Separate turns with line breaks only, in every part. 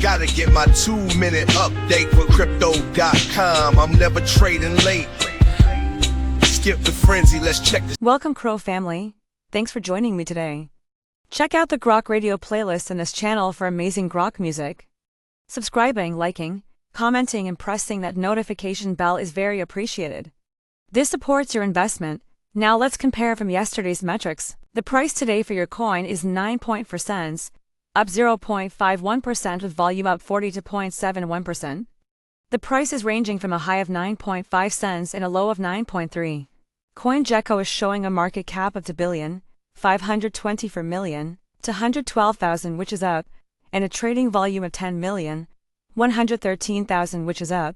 Gotta get my 2-minute update with crypto.com. I'm never trading late. Skip the frenzy, let's check this.
Welcome, CRO family. Thanks for joining me today. Check out the GROKRadio playlist in this channel for amazing Grok music. Subscribing, liking, commenting, and pressing that notification bell is very appreciated. This supports your investment. Now let's compare from yesterday's metrics. The price today for your coin is 9.4 cents, up 0.51% with volume up 42.71%. The price is ranging from a high of 9.5 cents and a low of 9.3. CoinGecko is showing a market cap of $2,524 million to 112,000, which is up, and a trading volume of 10,113,000, which is up.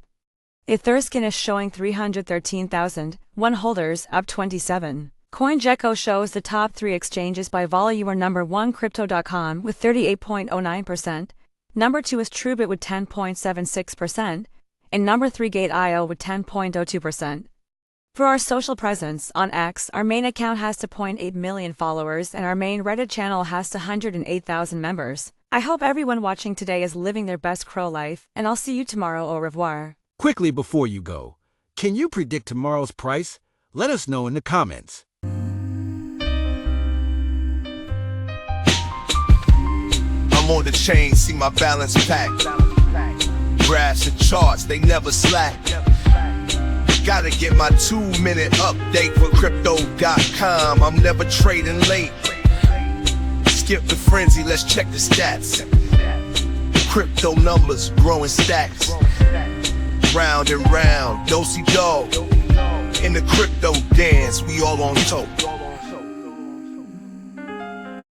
Etherscan is showing 313,001 holders, up 27. CoinGecko shows the top 3 exchanges by volume are number 1 Crypto.com with 38.09%, number 2 is Truebit with 10.76%, and number 3 Gate.io with 10.02%. For our social presence, on X, our main account has 2.8 million followers and our main Reddit channel has 108,000 members. I hope everyone watching today is living their best CRO life, and I'll see you tomorrow. Au revoir.
Quickly before you go, can you predict tomorrow's price? Let us know in the comments.
I'm on the chain, see my balance packed. Graphs and charts, they never slack. Gotta get my 2-minute update with crypto.com. I'm never trading late. Skip the frenzy, let's check the stats. Crypto numbers, growing stacks. Round and round, do-si-do. In the crypto dance, we all on top.